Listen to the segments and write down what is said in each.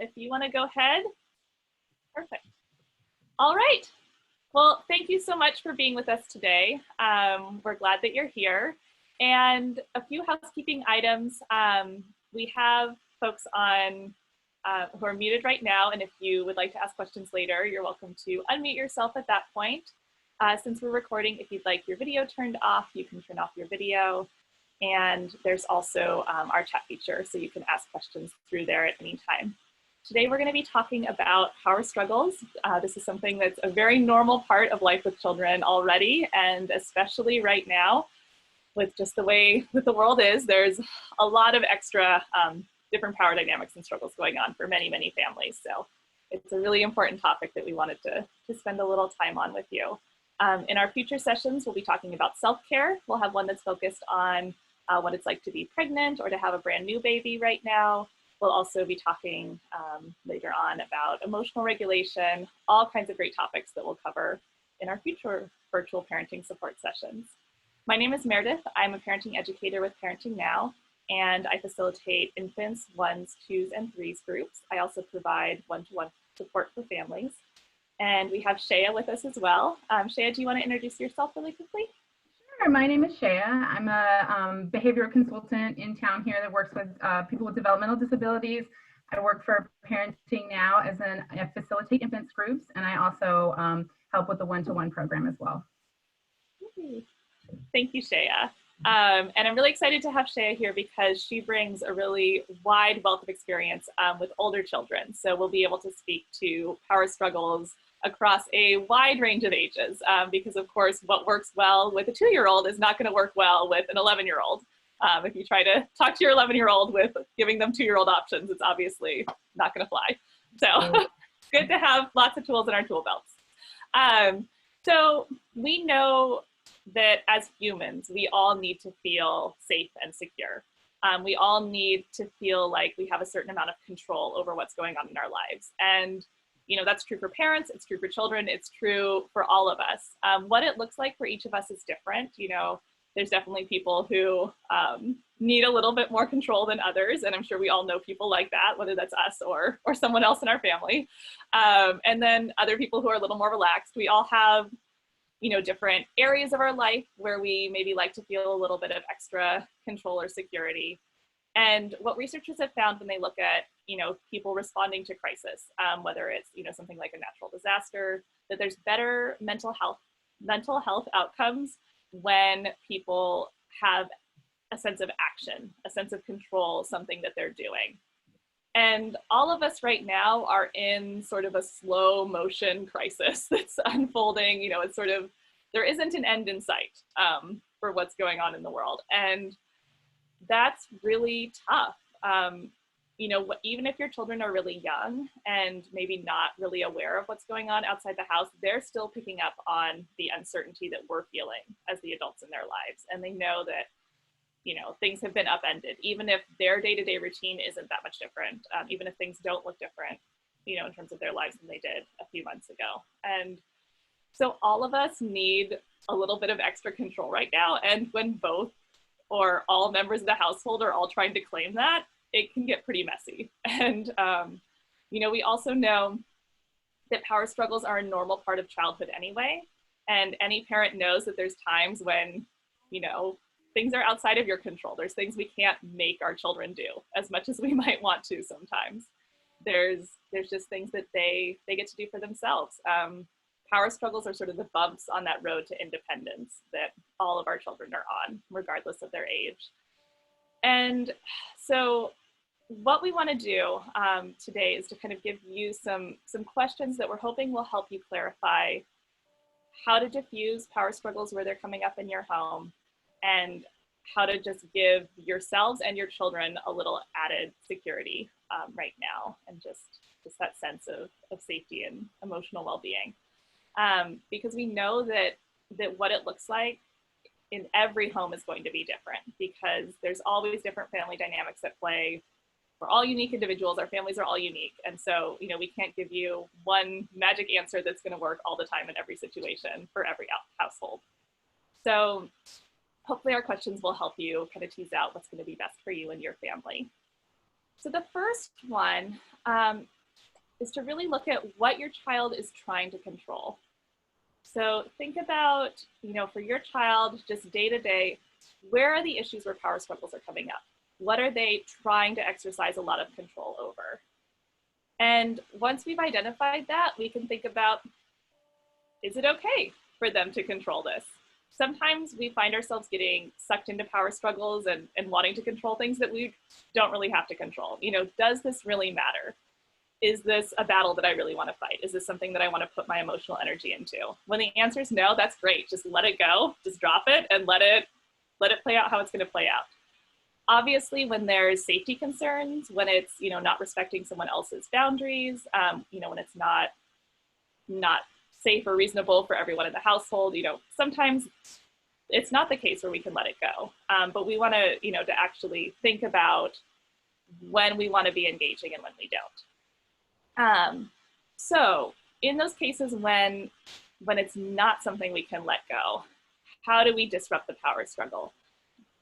if you want to go ahead. Perfect. All right. Well, thank you so much for being with us today. We're glad that you're here. And a few housekeeping items. We have folks on who are muted right now, and if you would like to ask questions later, you're welcome to unmute yourself at that point. Since we're recording, if you'd like your video turned off, you can turn off your video. And there's also our chat feature, so you can ask questions through there at any time. Today, we're going to be talking about PowerStruggles. This is something that's a very normal part of life with children already, and especially right now, with just the way that the world is, there's a lot of extra different power dynamics and struggles going on for many, many families. So it's a really important topic that we wanted to spend a little time on with you. In our future sessions, we'll be talking about self-care. We'll have one that's focused on what it's like to be pregnant or to have a brand new baby right now. We'll also be talking later on about emotional regulation, all kinds of great topics that we'll cover in our future virtual parenting support sessions. My name is Meredith. I'm a parenting educator with Parenting Now, and I facilitate infants, 1s, 2s, and 3s groups. I also provide one-to-one support for families. And we have Shea with us as well. Shea, do you want to introduce yourself really quickly? Sure, my name is Shea. I'm a behavioral consultant in town here that works with people with developmental disabilities. I work for Parenting Now as I facilitate infants groups, and I also help with the one-to-one program as well. Thank you, Shea. And I'm really excited to have Shea here because she brings a really wide wealth of experience with older children. So we'll be able to speak to PowerStruggles across a wide range of ages, because of course, what works well with a 2-year-old is not gonna work well with an 11-year-old. If you try to talk to your 11-year-old with giving them 2-year-old options, it's obviously not gonna fly. So good to have lots of tools in our tool belts. So we know that as humans, we all need to feel safe and secure. We all need to feel like we have a certain amount of control over what's going on in our lives. And you know, that's true for parents, it's true for children, it's true for all of us. What it looks like for each of us is different. You know, there's definitely people who need a little bit more control than others, and I'm sure we all know people like that, whether that's us or someone else in our family. And then other people who are a little more relaxed. We all have, you know, different areas of our life where we maybe like to feel a little bit of extra control or security. And what researchers have found when they look at, you know, people responding to crisis, whether it's, you know, something like a natural disaster, that there's better mental health outcomes when people have a sense of action, a sense of control, something that they're doing. And all of us right now are in sort of a slow motion crisis that's unfolding. You know, it's sort of, there isn't an end in sight for what's going on in the world. And that's really tough. You know, even if your children are really young and maybe not really aware of what's going on outside the house, they're still picking up on the uncertainty that we're feeling as the adults in their lives. And they know that, you know, things have been upended, even if their day-to-day routine isn't that much different, even if things don't look different, you know, in terms of their lives than they did a few months ago. And so all of us need a little bit of extra control right now. And when both or all members of the household are all trying to claim that, it can get pretty messy. And, you know, we also know that PowerStruggles are a normal part of childhood anyway. And any parent knows that there's times when, you know, things are outside of your control. There's things we can't make our children do as much as we might want to sometimes. There's just things that they get to do for themselves. PowerStruggles are sort of the bumps on that road to independence that all of our children are on, regardless of their age. And so what we want to do today is to kind of give you some questions that we're hoping will help you clarify how to diffuse PowerStruggles where they're coming up in your home, and how to just give yourselves and your children a little added security right now, and just that sense of safety and emotional well-being. Because we know that what it looks like in every home is going to be different, because there's always different family dynamics at play. We're all unique individuals, our families are all unique. And so, you know, we can't give you one magic answer that's gonna work all the time in every situation for every household. So hopefully our questions will help you kind of tease out what's gonna be best for you and your family. So the first one is to really look at what your child is trying to control. So think about, for your child, just day to day, where are the issues where power struggles are coming up? What are they trying to exercise a lot of control over? And once we've identified that, we can think about, is it okay for them to control this? Sometimes we find ourselves getting sucked into power struggles and wanting to control things that we don't really have to control. Does this really matter? Is this a battle that I really want to fight? Is this something that I want to put my emotional energy into? When the answer is no, that's great. Just let it go, just drop it and let it play out how it's going to play out. Obviously, when there's safety concerns, when it's, not respecting someone else's boundaries, when it's not safe or reasonable for everyone in the household, sometimes it's not the case where we can let it go. But we want to, to actually think about when we want to be engaging and when we don't. So in those cases when it's not something we can let go, how do we disrupt the power struggle?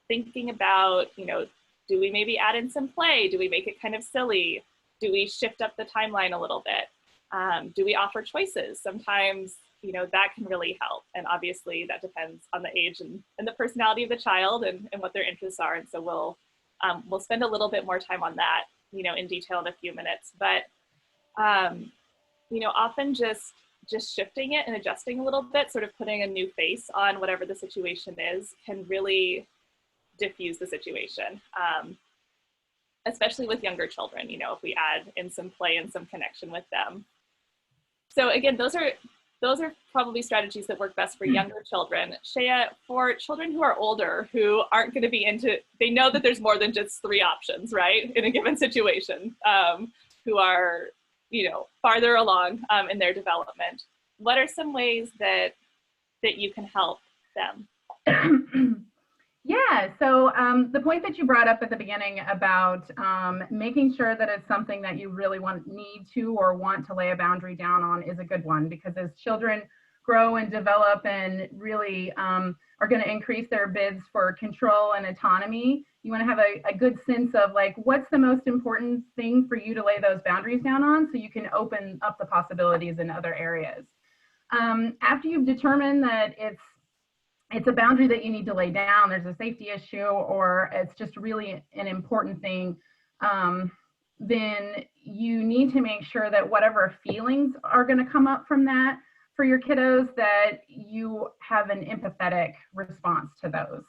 Thinking about, do we maybe add in some play? Do we make it kind of silly? Do we shift up the timeline a little bit? Do we offer choices? Sometimes, that can really help. And obviously that depends on the age and the personality of the child and what their interests are. And so we'll spend a little bit more time on that, in detail in a few minutes. But, often just shifting it and adjusting a little bit, sort of putting a new face on whatever the situation is, can really diffuse the situation, especially with younger children, if we add in some play and some connection with them. So again, those are probably strategies that work best for younger children. Shea, for children who are older, who aren't going to be they know that there's more than just 3 options, right, in a given situation, who are, farther along in their development. What are some ways that you can help them? Yeah, so the point that you brought up at the beginning about making sure that it's something that you really need to or want to lay a boundary down on is a good one, because as children grow and develop and really are going to increase their bids for control and autonomy, you want to have a good sense of like, what's the most important thing for you to lay those boundaries down on, so you can open up the possibilities in other areas. After you've determined that it's a boundary that you need to lay down, there's a safety issue, or it's just really an important thing, then you need to make sure that whatever feelings are going to come up from that for your kiddos, that you have an empathetic response to those,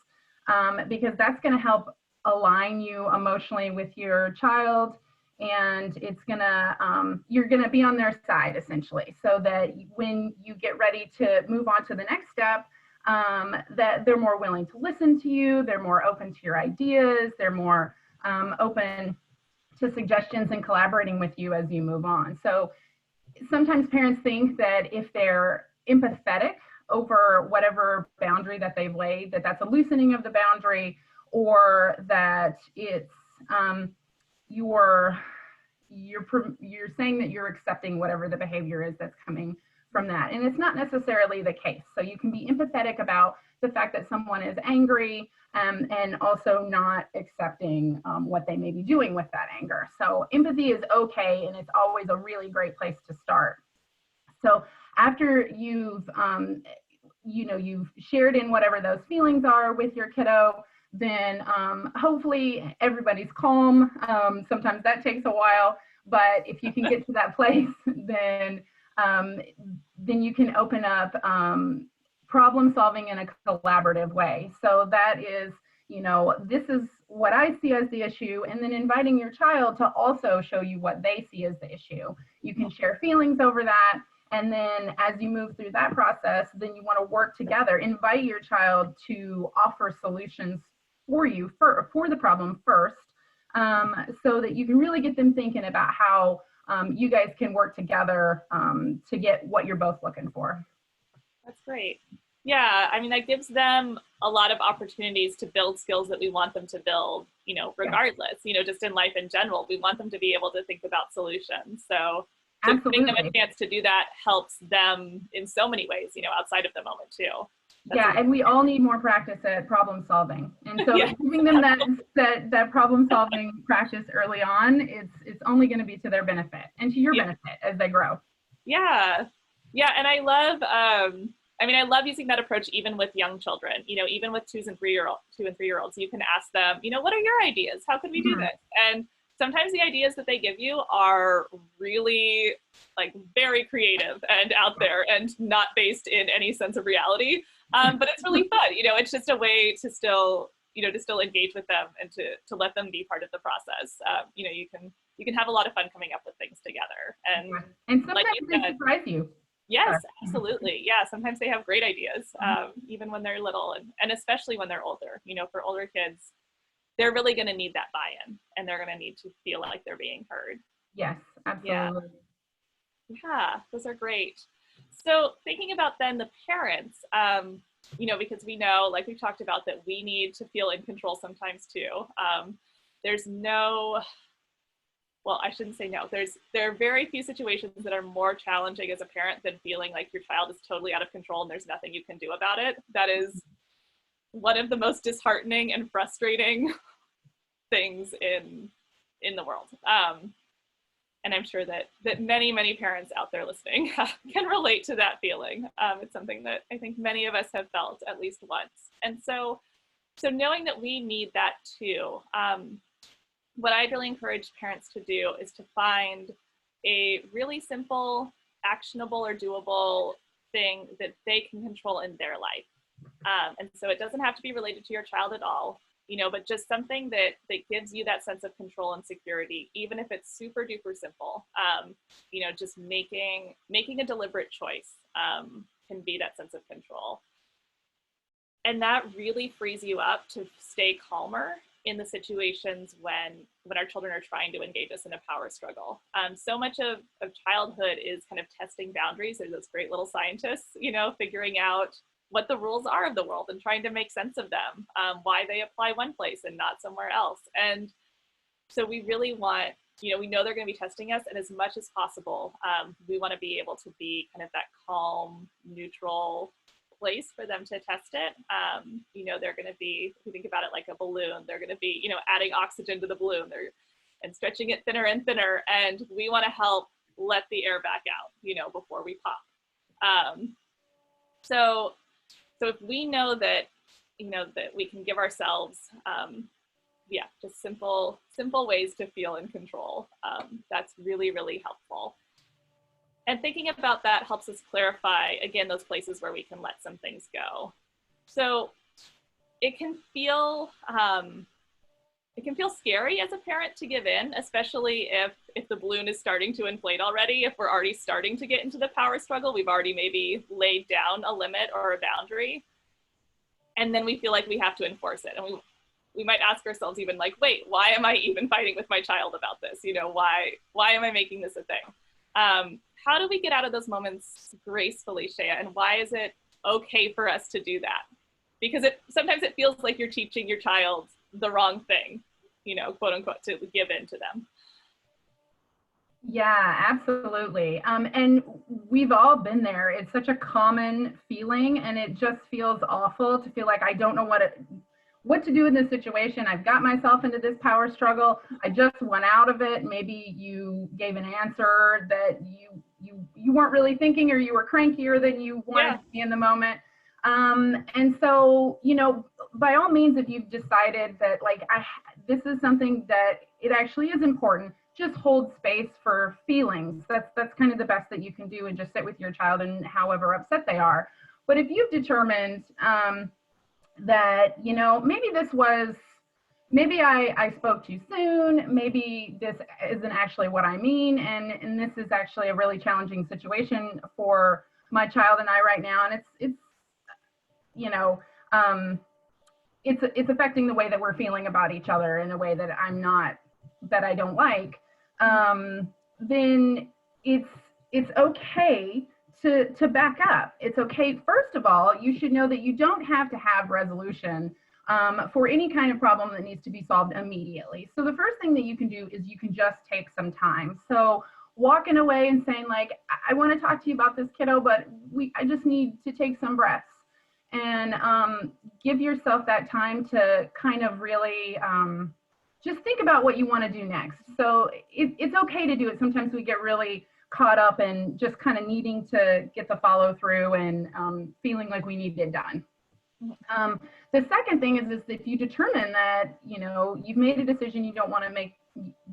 because that's going to help align you emotionally with your child, and it's gonna you're gonna be on their side essentially, so that when you get ready to move on to the next step, that they're more willing to listen to you, they're more open to your ideas, they're more open to suggestions and collaborating with you as you move on. So sometimes parents think that if they're empathetic over whatever boundary that they've laid, that's a loosening of the boundary, or that it's you're saying that you're accepting whatever the behavior is that's coming from that. And it's not necessarily the case. So you can be empathetic about the fact that someone is angry, and also not accepting what they may be doing with that anger. So empathy is okay, and it's always a really great place to start. So after you've you've shared in whatever those feelings are with your kiddo, then hopefully everybody's calm. Sometimes that takes a while, but if you can get to that place, then you can open up problem solving in a collaborative way. So that is, this is what I see as the issue, and then inviting your child to also show you what they see as the issue. You can share feelings over that, and then as you move through that process, then you want to work together. Invite your child to offer solutions for you for the problem first, so that you can really get them thinking about how you guys can work together to get what you're both looking for. That's great. Yeah, I mean, that gives them a lot of opportunities to build skills that we want them to build, regardless, just in life in general. We want them to be able to think about solutions. So just giving them a chance to do that helps them in so many ways, outside of the moment too. Yeah, and we all need more practice at problem solving. And so Yeah, giving them that problem solving practice early on, it's only going to be to their benefit and to your yeah, benefit as they grow. yeah, yeah. And I love using that approach even with young children. Even with 2 and 3 year olds, you can ask them, what are your ideas? How could we do Mhm. this? And sometimes the ideas that they give you are really like very creative and out there and not based in any sense of reality. But it's really fun. It's just a way to still, to still engage with them and to let them be part of the process. You can have a lot of fun coming up with things together. And Yeah. And like sometimes you they said, surprise you. yes, Sorry. absolutely. Yeah, sometimes they have great ideas, even when they're little, and especially when they're older. For older kids, they're really going to need that buy-in, and they're going to need to feel like they're being heard. Yes, Yeah, absolutely. yeah, those are great. So thinking about then the parents, because we know, like we've talked about, that we need to feel in control sometimes too. There's no well, I shouldn't say no. There are very few situations that are more challenging as a parent than feeling like your child is totally out of control and there's nothing you can do about it. That is one of the most disheartening and frustrating things in the world. And I'm sure that many parents out there listening can relate to that feeling. It's something that I think many of us have felt at least once. And so knowing that we need that too. What I'd really encourage parents to do is to find a really simple, actionable, or doable thing that they can control in their life. And so it doesn't have to be related to your child at all, but just something that gives you that sense of control and security, even if it's super duper simple. Just making a deliberate choice can be that sense of control. And that really frees you up to stay calmer in the situations when our children are trying to engage us in a power struggle. So much of childhood is kind of testing boundaries. There's those great little scientists, figuring out what the rules are of the world and trying to make sense of them, why they apply one place and not somewhere else. And so we really want, we know they're going to be testing us, and as much as possible, we want to be able to be kind of that calm, neutral place for them to test it. They're going to be, if you think about it like a balloon, they're going to be, adding oxygen to the balloon and stretching it thinner and thinner. And we want to help let the air back out, before we pop. So if we know that, that we can give ourselves, just simple ways to feel in control, that's really, really helpful. And thinking about that helps us clarify, again, those places where we can let some things go. So it can feel scary as a parent to give in, especially if the balloon is starting to inflate already, if we're already starting to get into the power struggle, we've already maybe laid down a limit or a boundary, and then we feel like we have to enforce it. And we might ask ourselves even like, wait, why am I even fighting with my child about this? Why am I making this a thing? How do we get out of those moments gracefully, Shea? And why is it okay for us to do that? Because sometimes it feels like you're teaching your child the wrong thing, quote unquote, to give in to them. Yeah, absolutely. And we've all been there. It's such a common feeling, and it just feels awful to feel like I don't know what to do in this situation. I've got myself into this power struggle. I just went out of it. Maybe you gave an answer that you weren't really thinking, or you were crankier than you wanted to be in the moment. And so, by all means, if you've decided that this is something that it actually is important, just hold space for feelings. That's kind of the best that you can do, and just sit with your child and however upset they are. But if you've determined that, maybe I spoke too soon, maybe this isn't actually what I mean, and this is actually a really challenging situation for my child and I right now, and it's affecting the way that we're feeling about each other in a way that I don't like, then it's okay to back up. It's okay. First of all, you should know that you don't have to have resolution for any kind of problem that needs to be solved immediately. So the first thing that you can do is you can just take some time. So walking away and saying, like, I want to talk to you about this, kiddo, but I just need to take some breaths. and give yourself that time to kind of really just think about what you want to do next. So it's okay to do it. Sometimes we get really caught up in just kind of needing to get the follow through and feeling like we need it done. The second thing is if you determine that, you know, you've made a decision you don't want to make,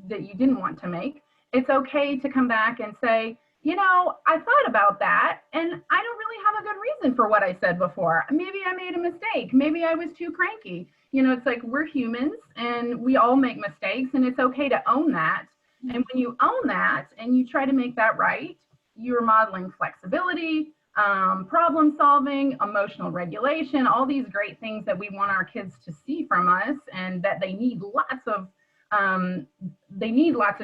that you didn't want to make, it's okay to come back and say, you know, I thought about that and I don't really have a good reason for what I said before. Maybe I made a mistake. Maybe I was too cranky. You know, it's like we're humans and we all make mistakes, and it's okay to own that. And when you own that and you try to make that right, you're modeling flexibility, problem solving, emotional regulation, all these great things that we want our kids to see from us, and that they need lots of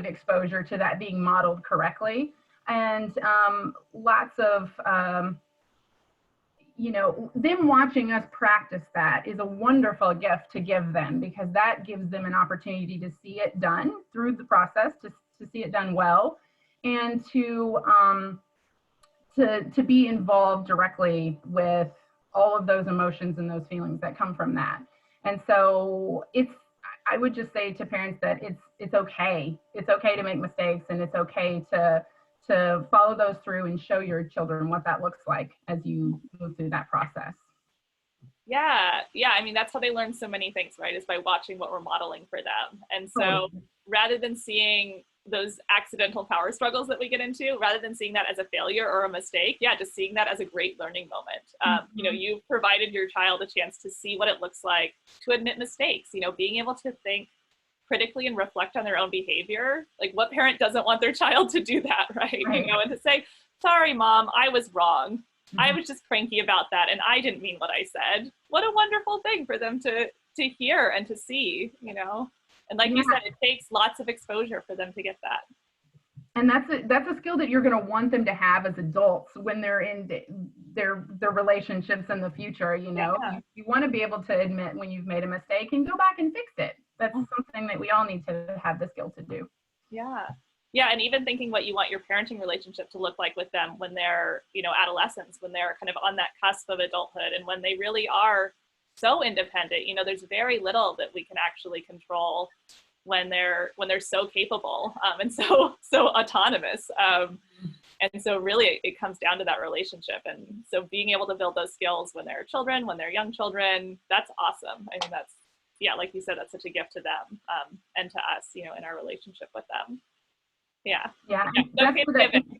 exposure to that being modeled correctly, and lots of you know, them watching us practice that is a wonderful gift to give them, because that gives them an opportunity to see it done through the process, to see it done well, and to be involved directly with all of those emotions and those feelings that come from that. And so I would just say to parents that it's okay. It's okay to make mistakes, and it's okay to follow those through and show your children what that looks like as you move through that process. Yeah. I mean, that's how they learn so many things, right? Is by watching what we're modeling for them. And so rather than seeing those accidental power struggles that we get into, rather than seeing that as a failure or a mistake, just seeing that as a great learning moment. You know, you've provided your child a chance to see what it looks like to admit mistakes, you know, being able to think critically and reflect on their own behavior. Like, what parent doesn't want their child to do that, right? You know, and to say, sorry, mom, I was wrong. I was just cranky about that, and I didn't mean what I said. What a wonderful thing for them to hear and to see, you know? And like you said, it takes lots of exposure for them to get that. And that's a skill that you're going to want them to have as adults when they're in their relationships in the future. You know, you want to be able to admit when you've made a mistake and go back and fix it. That's something that we all need to have the skill to do. Yeah, and even thinking what you want your parenting relationship to look like with them when they're, you know, adolescents, when they're kind of on that cusp of adulthood, and when they really are so independent. You know, there's very little that we can actually control when they're so capable and so autonomous. And so really it comes down to that relationship. And so being able to build those skills when they're children, when they're young children, that's awesome. I mean, that's, like you said, that's such a gift to them and to us, you know, in our relationship with them. Yeah. It's okay to give in.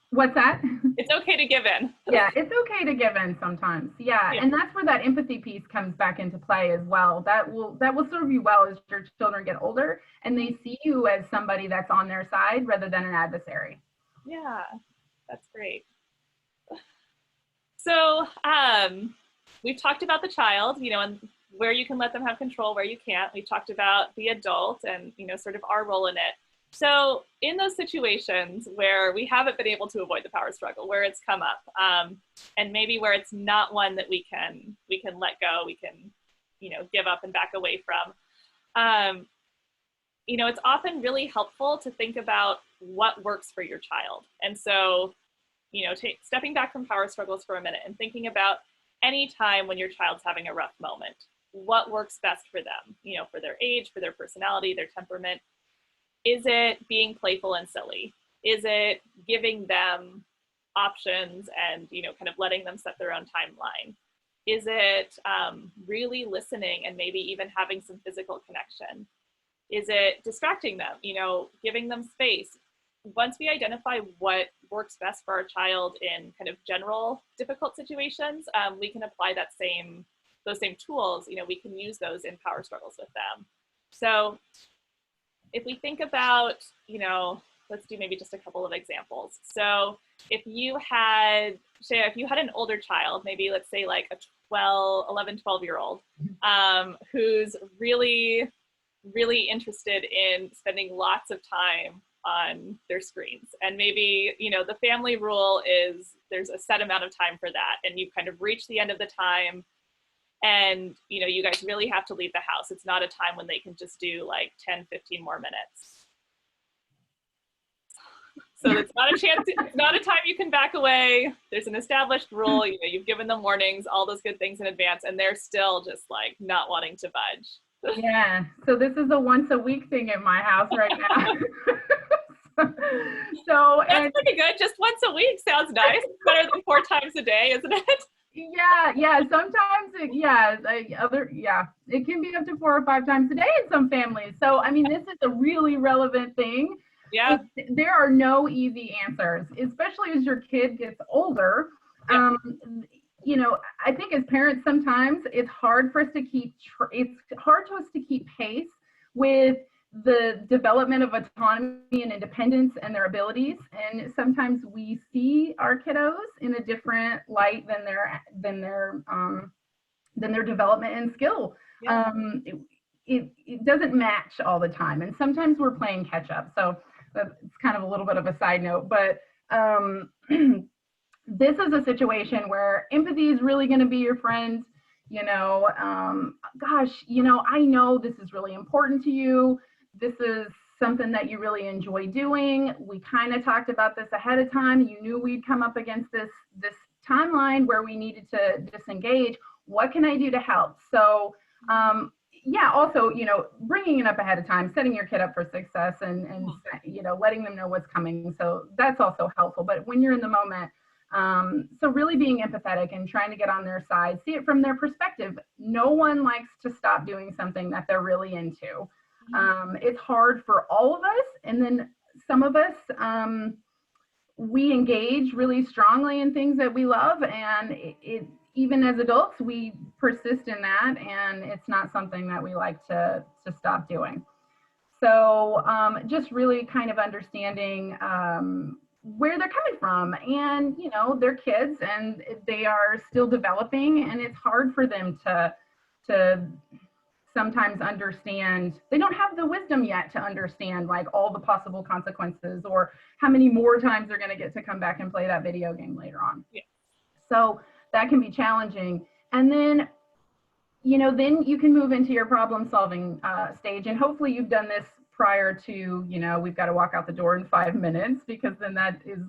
What's that? It's okay to give in. Yeah, it's okay to give in sometimes. Yeah, and that's where that empathy piece comes back into play as well. That will serve you well as your children get older and they see you as somebody that's on their side rather than an adversary. Yeah, that's great. So we've talked about the child, you know, and where you can let them have control, where you can't. We've talked about the adult and, you know, sort of our role in it. So in those situations where we haven't been able to avoid the power struggle, where it's come up, and maybe where it's not one that we can let go, we can, you know, give up and back away from, you know, it's often really helpful to think about what works for your child. And so, you know, stepping back from power struggles for a minute and thinking about any time when your child's having a rough moment, what works best for them, you know, for their age, for their personality, their temperament. Is it being playful and silly? Is it giving them options and, you know, kind of letting them set their own timeline? Is it really listening and maybe even having some physical connection? Is it distracting them, you know, giving them space? Once we identify what works best for our child in kind of general difficult situations, we can apply those same tools, you know, we can use those in power struggles with them. So if we think about, you know, let's do maybe just a couple of examples. So if you had, Shea, if you had an older child, maybe let's say like a 11, 12-year-old, who's really, really interested in spending lots of time on their screens. And maybe, you know, the family rule is there's a set amount of time for that. And you've kind of reached the end of the time. And, you know, you guys really have to leave the house. It's not a time when they can just do like 10, 15 more minutes. So it's not a chance, it's not a time you can back away. There's an established rule, you know, you've given them warnings, all those good things in advance, and they're still just like not wanting to budge. Yeah, so this is a once a week thing at my house right now. So that's pretty good. Just once a week sounds nice. Better than 4 times a day, isn't it? Yeah. Sometimes it can be up to 4 or 5 times a day in some families. So I mean, this is a really relevant thing. Yeah. There are no easy answers, especially as your kid gets older. Yeah. You know, I think as parents sometimes it's hard for us to keep pace with the development of autonomy and independence and their abilities, and sometimes we see our kiddos in a different light than their development and skill. Yeah. It doesn't match all the time, and sometimes we're playing catch up. So it's kind of a little bit of a side note, but this is a situation where empathy is really going to be your friend. You know, gosh, you know, I know this is really important to you. This is something that you really enjoy doing. We kind of talked about this ahead of time. You knew we'd come up against this timeline where we needed to disengage. What can I do to help? So yeah, also, you know, bringing it up ahead of time, setting your kid up for success, and you know, letting them know what's coming. So that's also helpful. But when you're in the moment, so really being empathetic and trying to get on their side, see it from their perspective. No one likes to stop doing something that they're really into. It's hard for all of us, and then some of us, we engage really strongly in things that we love, and it even as adults we persist in that, and it's not something that we like to stop doing. So just really kind of understanding where they're coming from, and you know, they're kids and they are still developing, and it's hard for them to sometimes understand. They don't have the wisdom yet to understand like all the possible consequences, or how many more times they're going to get to come back and play that video game later on. Yeah. So that can be challenging. And then, you know, then you can move into your problem solving stage, and hopefully you've done this prior to, you know, we've got to walk out the door in 5 minutes, because then that is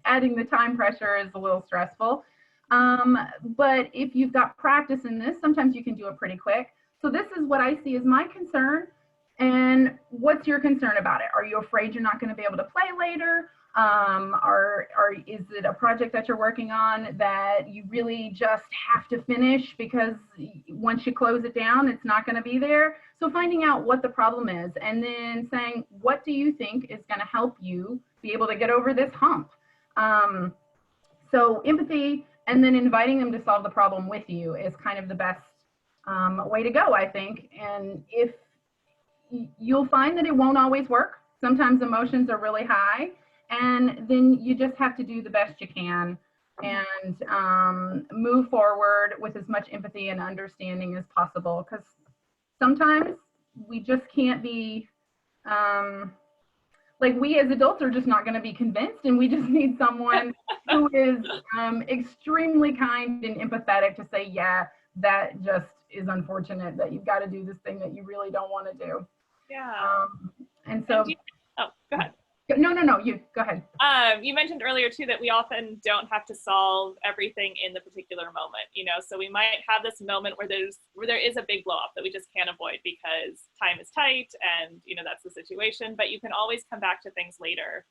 adding the time pressure is a little stressful. But if you've got practice in this, sometimes you can do it pretty quick. So this is what I see as my concern. And what's your concern about it? Are you afraid you're not going to be able to play later? Is it a project that you're working on that you really just have to finish because once you close it down, it's not going to be there? So finding out what the problem is, and then saying, what do you think is going to help you be able to get over this hump? So empathy, and then inviting them to solve the problem with you is kind of the best way to go, I think. And if you'll find that it won't always work, sometimes emotions are really high, and then you just have to do the best you can and move forward with as much empathy and understanding as possible, because sometimes we just can't be like, we as adults are just not going to be convinced, and we just need someone who is extremely kind and empathetic to say, yeah, that just is unfortunate that you've got to do this thing that you really don't want to do. Yeah. And so, oh, go ahead. No, you go ahead. You mentioned earlier too that we often don't have to solve everything in the particular moment, you know, so we might have this moment where there is a big blow up that we just can't avoid because time is tight, and you know, that's the situation. But you can always come back to things later,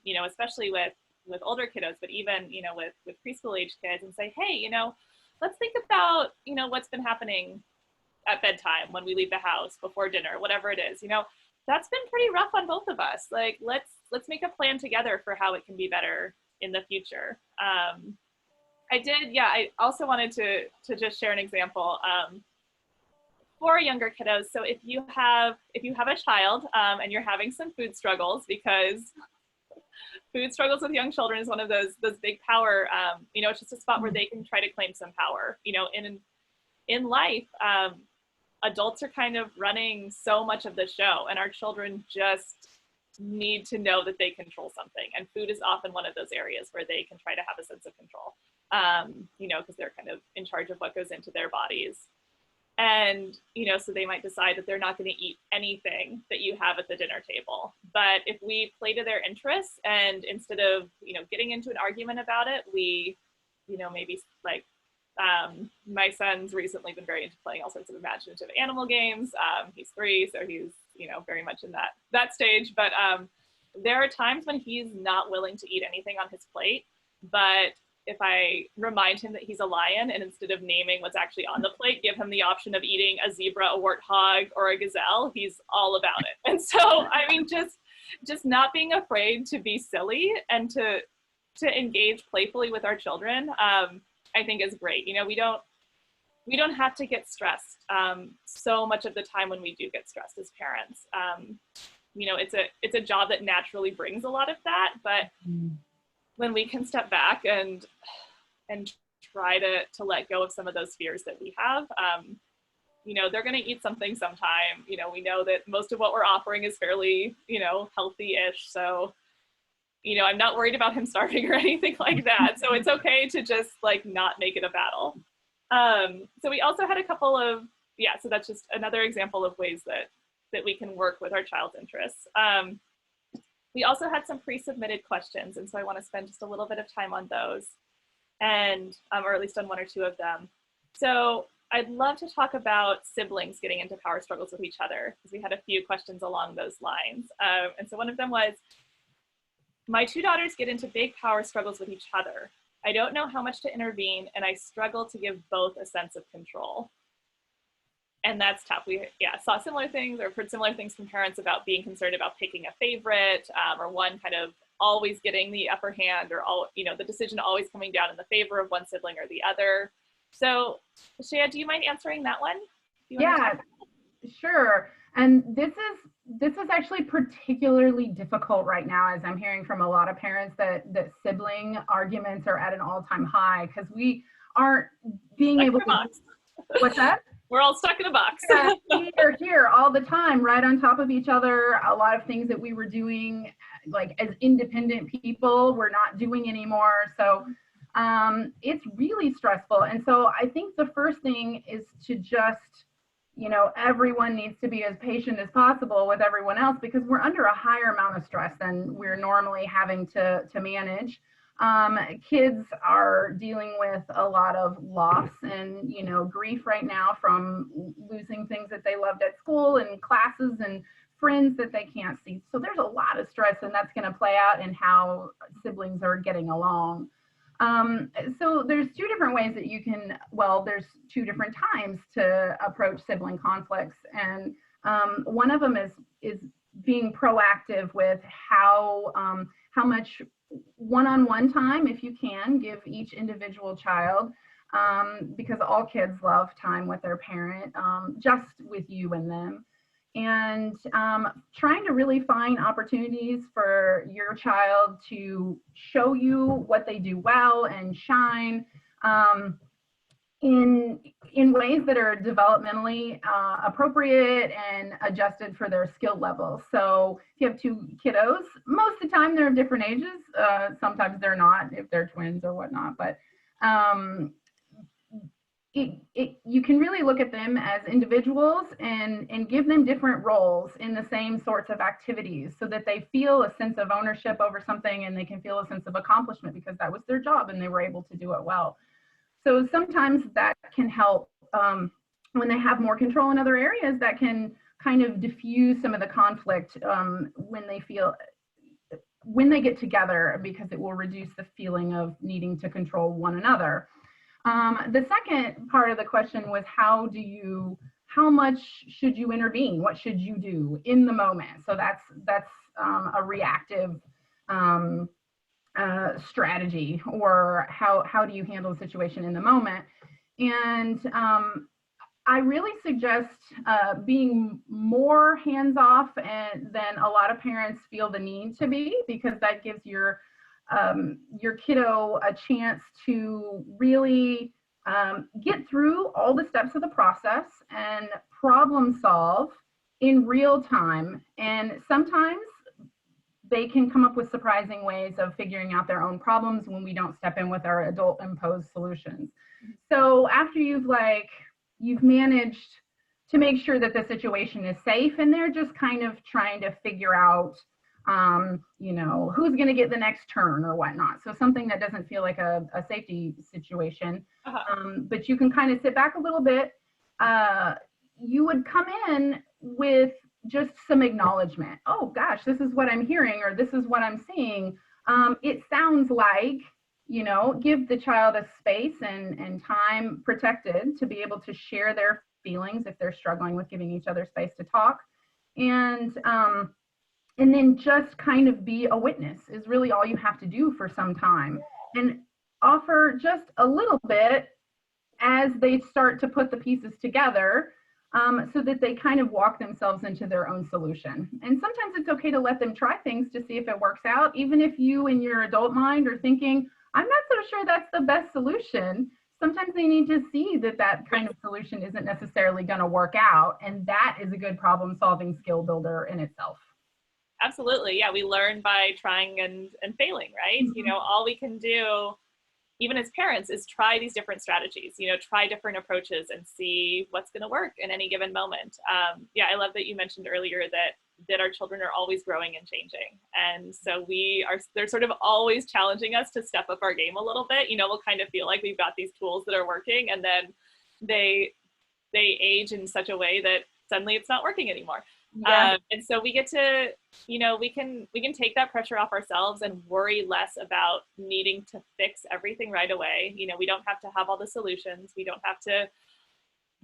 you know, especially with older kiddos, but even, you know, with preschool age kids, and say, hey, you know, let's think about, you know, what's been happening at bedtime, when we leave the house, before dinner, whatever it is, you know, that's been pretty rough on both of us. Like, let's make a plan together for how it can be better in the future. I also wanted to just share an example for younger kiddos. So if you have a child and you're having some food struggles, because food struggles with young children is one of those big power, you know, it's just a spot where they can try to claim some power, you know, in life. Adults are kind of running so much of the show, and our children just need to know that they control something. And food is often one of those areas where they can try to have a sense of control, you know, because they're kind of in charge of what goes into their bodies. And, you know, so they might decide that they're not going to eat anything that you have at the dinner table. But if we play to their interests, and instead of, you know, getting into an argument about it, we, you know, maybe like, my son's recently been very into playing all sorts of imaginative animal games. He's 3, so he's, you know, very much in that stage. But there are times when he's not willing to eat anything on his plate, but if I remind him that he's a lion, and instead of naming what's actually on the plate, give him the option of eating a zebra, a warthog, or a gazelle, he's all about it. And so, I mean, just not being afraid to be silly and to engage playfully with our children, I think is great. You know, we don't have to get stressed so much of the time when we do get stressed as parents. You know, it's a job that naturally brings a lot of that, but when we can step back and try to let go of some of those fears that we have, you know, they're going to eat something sometime. You know, we know that most of what we're offering is fairly, you know, healthy-ish. So, you know, I'm not worried about him starving or anything like that. So it's okay to just like not make it a battle. So we also had a couple of, yeah, so that's just another example of ways that we can work with our child's interests. We also had some pre-submitted questions, and so I want to spend just a little bit of time on those, and or at least on 1 or 2 of them. So I'd love to talk about siblings getting into power struggles with each other, because we had a few questions along those lines. And so one of them was, my 2 daughters get into big power struggles with each other. I don't know how much to intervene, and I struggle to give both a sense of control. And that's tough. We saw similar things, or heard similar things from parents about being concerned about picking a favorite, or one kind of always getting the upper hand, or all, you know, the decision always coming down in the favor of one sibling or the other. So, Shea, do you mind answering that one? Yeah, sure. And this is actually particularly difficult right now, as I'm hearing from a lot of parents that sibling arguments are at an all-time high, because we aren't being able to. What's that? We're all stuck in a box. Yeah, we are here all the time, right on top of each other. A lot of things that we were doing, like as independent people, we're not doing anymore. So it's really stressful. And so I think the first thing is to just, you know, everyone needs to be as patient as possible with everyone else, because we're under a higher amount of stress than we're normally having to manage. Kids are dealing with a lot of loss and, you know, grief right now from losing things that they loved at school and classes and friends that they can't see. So there's a lot of stress, and that's going to play out in how siblings are getting along. So there's 2 different ways that you can, well, there's 2 different times to approach sibling conflicts. And one of them is being proactive with how much one-on-one time, if you can, give each individual child, because all kids love time with their parent, just with you and them. And trying to really find opportunities for your child to show you what they do well and shine in ways that are developmentally appropriate and adjusted for their skill level. So if you have 2 kiddos, most of the time they're of different ages. Sometimes they're not, if they're twins or whatnot, but you can really look at them as individuals and give them different roles in the same sorts of activities, so that they feel a sense of ownership over something, and they can feel a sense of accomplishment because that was their job and they were able to do it well. So sometimes that can help when they have more control in other areas. That can kind of diffuse some of the conflict when they get together, because it will reduce the feeling of needing to control one another. The second part of the question was, how much should you intervene? What should you do in the moment? So that's a reactive strategy, or how do you handle the situation in the moment? And I really suggest being more hands-off than a lot of parents feel the need to be, because that gives your kiddo a chance to really get through all the steps of the process and problem solve in real time. And sometimes they can come up with surprising ways of figuring out their own problems when we don't step in with our adult imposed solutions. So after you've you've managed to make sure that the situation is safe, and they're just kind of trying to figure out, you know, who's going to get the next turn or whatnot. So something that doesn't feel like a safety situation, but you can kind of sit back a little bit. You would come in with just some acknowledgement. Oh gosh, this is what I'm hearing, or this is what I'm seeing. It sounds like, you know, give the child a space and time protected to be able to share their feelings if they're struggling with giving each other space to talk. And then just kind of be a witness is really all you have to do for some time, and offer just a little bit as they start to put the pieces together, so that they kind of walk themselves into their own solution. And sometimes it's okay to let them try things to see if it works out, even if you in your adult mind are thinking, I'm not so sure that's the best solution. Sometimes they need to see that that kind of solution isn't necessarily going to work out, and that is a good problem solving skill builder in itself. Absolutely. Yeah, we learn by trying and failing, right? Mm-hmm. You know, all we can do, even as parents, is try these different strategies, you know, try different approaches and see what's going to work in any given moment. Yeah, I love that you mentioned earlier that our children are always growing and changing. And so they're sort of always challenging us to step up our game a little bit. You know, we'll kind of feel like we've got these tools that are working, and then they age in such a way that suddenly it's not working anymore. Yeah. And so we get to, you know, we can take that pressure off ourselves and worry less about needing to fix everything right away. You know, we don't have to have all the solutions. We don't have to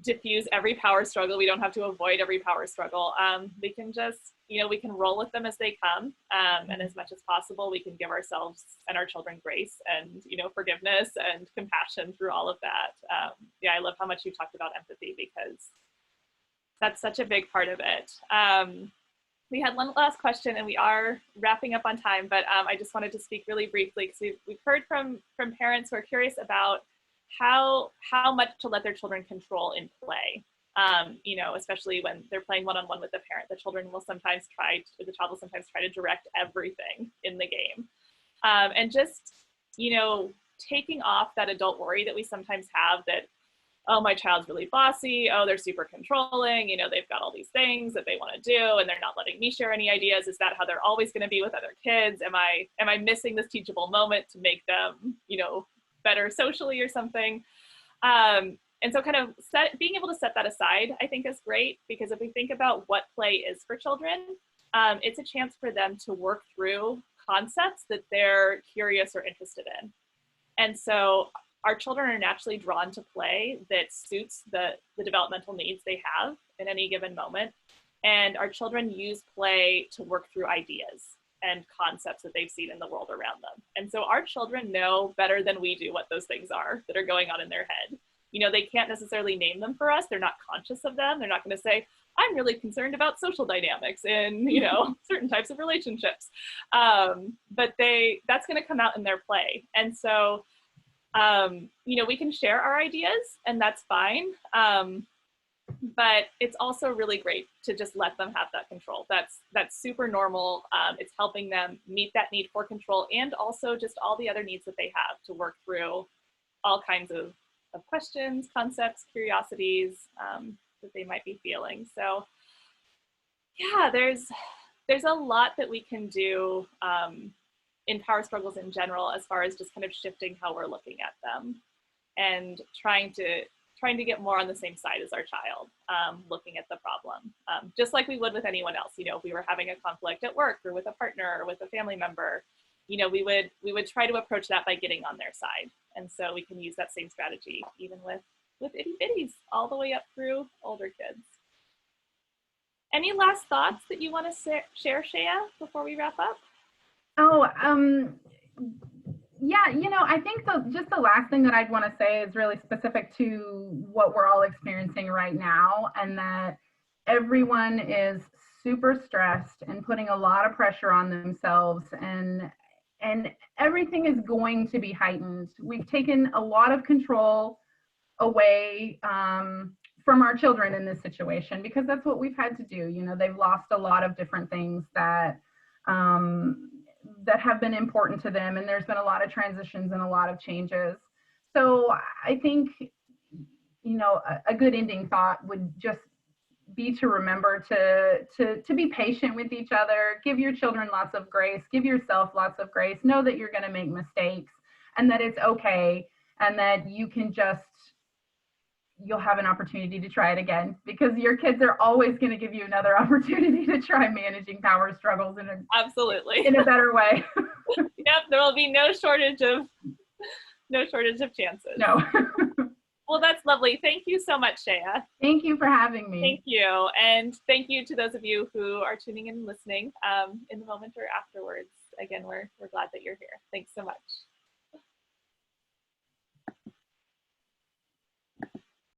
diffuse every power struggle. We don't have to avoid every power struggle. We can just, you know, we can roll with them as they come. And as much as possible, we can give ourselves and our children grace and, you know, forgiveness and compassion through all of that. Yeah, I love how much you talked about empathy, because that's such a big part of it. We had one last question, and we are wrapping up on time, but I just wanted to speak really briefly, because we've heard from parents who are curious about how much to let their children control in play. You know, especially when they're playing one-on-one with the parent, the child will sometimes try to direct everything in the game. And just, you know, taking off that adult worry that we sometimes have that, oh, my child's really bossy, oh, they're super controlling, you know, they've got all these things that they want to do and they're not letting me share any ideas. Is that how they're always going to be with other kids? Am I missing this teachable moment to make them, you know, better socially or something? And so kind of being able to set that aside, I think, is great, because if we think about what play is for children, it's a chance for them to work through concepts that they're curious or interested in. And so our children are naturally drawn to play that suits the developmental needs they have in any given moment. And our children use play to work through ideas and concepts that they've seen in the world around them. And so our children know better than we do what those things are that are going on in their head. You know, they can't necessarily name them for us. They're not conscious of them. They're not going to say, I'm really concerned about social dynamics in, you know, certain types of relationships. But that's going to come out in their play. And so, you know, we can share our ideas, and that's fine. But it's also really great to just let them have that control. That's super normal. It's helping them meet that need for control, and also just all the other needs that they have to work through all kinds of questions, concepts, curiosities that they might be feeling. So yeah, there's a lot that we can do in PowerStruggles in general, as far as just kind of shifting how we're looking at them and trying to get more on the same side as our child, looking at the problem, just like we would with anyone else. You know, if we were having a conflict at work or with a partner or with a family member, you know, we would try to approach that by getting on their side. And so we can use that same strategy even with itty bitties all the way up through older kids. Any last thoughts that you want to share, Shea, before we wrap up? Oh, yeah, you know, I think just the last thing that I'd want to say is really specific to what we're all experiencing right now, and that everyone is super stressed and putting a lot of pressure on themselves, and everything is going to be heightened. We've taken a lot of control away from our children in this situation, because that's what we've had to do. You know, they've lost a lot of different things that that have been important to them, and there's been a lot of transitions and a lot of changes. So I think you know, a good ending thought would just be to remember to be patient with each other. Give your children lots of grace. Give yourself lots of grace. Know that you're going to make mistakes and that it's okay, and that you can just, you'll have an opportunity to try it again, because your kids are always going to give you another opportunity to try managing power struggles Absolutely. in a better way. Yep, there will be no shortage of chances. No. Well, that's lovely. Thank you so much, Shea. Thank you for having me. Thank you. And thank you to those of you who are tuning in and listening in the moment or afterwards. Again, we're glad that you're here. Thanks so much.